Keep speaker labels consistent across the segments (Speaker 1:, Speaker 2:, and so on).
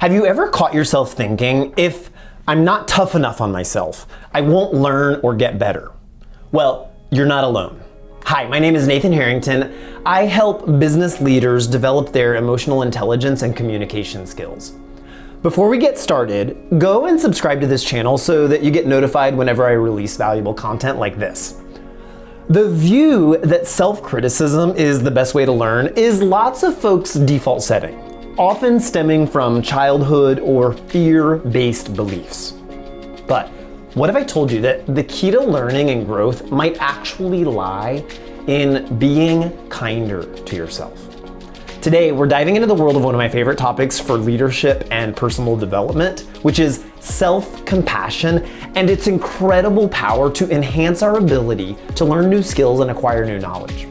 Speaker 1: Have you ever caught yourself thinking, if I'm not tough enough on myself, I won't learn or get better? Well, you're not alone. Hi, my name is Nathan Harrington. I help business leaders develop their emotional intelligence and communication skills. Before we get started, go and subscribe to this channel so that you get notified whenever I release valuable content like this. The view that self-criticism is the best way to learn is lots of folks' default setting, often stemming from childhood or fear-based beliefs. But what if I told you that the key to learning and growth might actually lie in being kinder to yourself? Today, we're diving into the world of one of my favorite topics for leadership and personal development, which is self-compassion and its incredible power to enhance our ability to learn new skills and acquire new knowledge.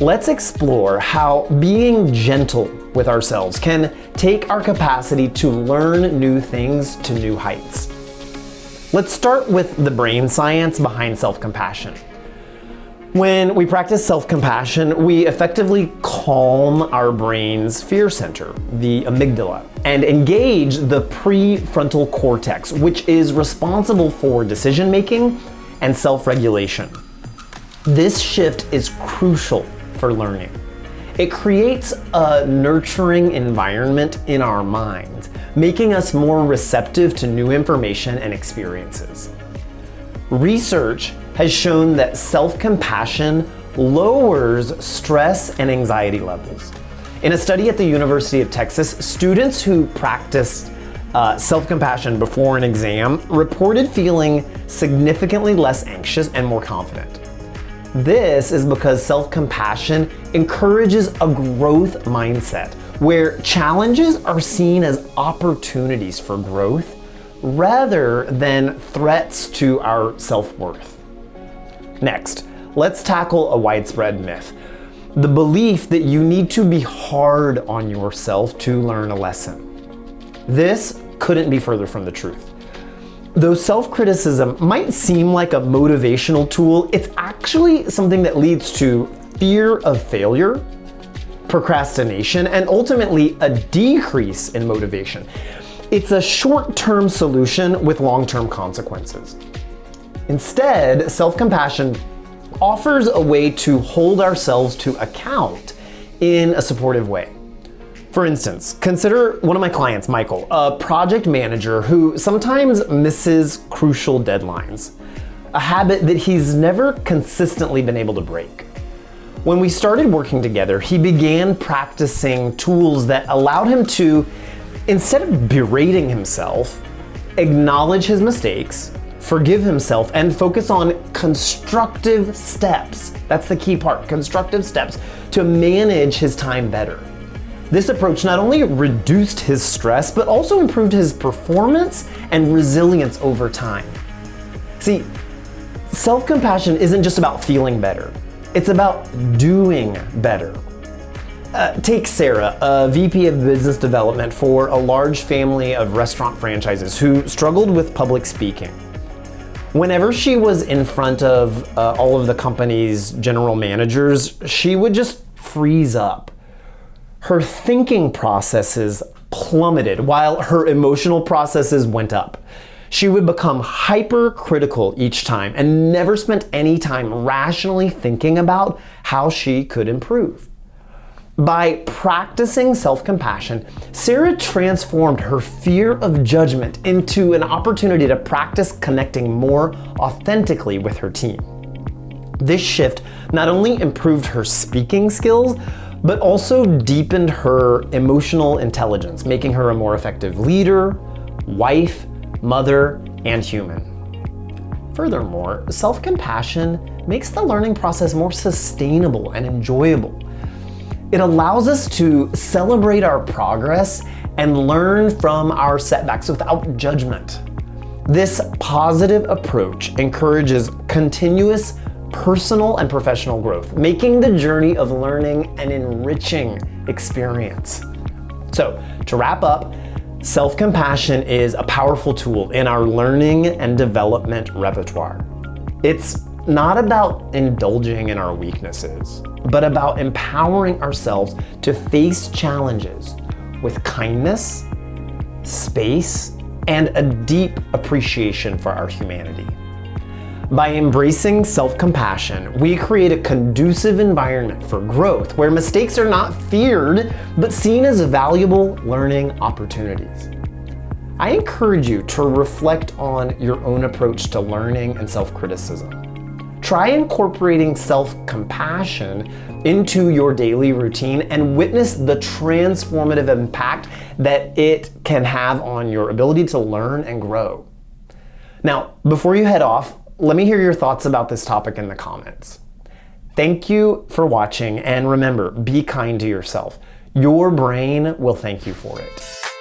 Speaker 1: Let's explore how being gentle with ourselves can take our capacity to learn new things to new heights. Let's start with the brain science behind self-compassion. When we practice self-compassion, we effectively calm our brain's fear center, the amygdala, and engage the prefrontal cortex, which is responsible for decision-making and self-regulation. This shift is crucial for learning. It creates a nurturing environment in our minds, making us more receptive to new information and experiences. Research has shown that self-compassion lowers stress and anxiety levels. In a study at the University of Texas, students who practiced self-compassion before an exam reported feeling significantly less anxious and more confident. This is because self-compassion encourages a growth mindset where challenges are seen as opportunities for growth rather than threats to our self-worth. Next, let's tackle a widespread myth: the belief that you need to be hard on yourself to learn a lesson. This couldn't be further from the truth. Though self-criticism might seem like a motivational tool, it's actually something that leads to fear of failure, procrastination, and ultimately a decrease in motivation. It's a short-term solution with long-term consequences. Instead, self-compassion offers a way to hold ourselves to account in a supportive way. For instance, consider one of my clients, Michael, a project manager who sometimes misses crucial deadlines, a habit that he's never consistently been able to break. When we started working together, he began practicing tools that allowed him to, instead of berating himself, acknowledge his mistakes, forgive himself, and focus on constructive steps. That's the key part, constructive steps to manage his time better. This approach not only reduced his stress, but also improved his performance and resilience over time. See, self-compassion isn't just about feeling better. It's about doing better. Take Sarah, a VP of business development for a large family of restaurant franchises who struggled with public speaking. Whenever she was in front of all of the company's general managers, she would just freeze up. Her thinking processes plummeted while her emotional processes went up. She would become hypercritical each time and never spent any time rationally thinking about how she could improve. By practicing self-compassion, Sarah transformed her fear of judgment into an opportunity to practice connecting more authentically with her team. This shift not only improved her speaking skills, but also deepened her emotional intelligence, making her a more effective leader, wife, mother, and human. Furthermore, self-compassion makes the learning process more sustainable and enjoyable. It allows us to celebrate our progress and learn from our setbacks without judgment. This positive approach encourages continuous personal and professional growth, making the journey of learning an enriching experience. So, to wrap up, self-compassion is a powerful tool in our learning and development repertoire. It's not about indulging in our weaknesses, but about empowering ourselves to face challenges with kindness space, and a deep appreciation for our humanity. By embracing self-compassion, we create a conducive environment for growth where mistakes are not feared, but seen as valuable learning opportunities. I encourage you to reflect on your own approach to learning and self-criticism. Try incorporating self-compassion into your daily routine and witness the transformative impact that it can have on your ability to learn and grow. Now, before you head off, let me hear your thoughts about this topic in the comments. Thank you for watching, and remember, be kind to yourself. Your brain will thank you for it.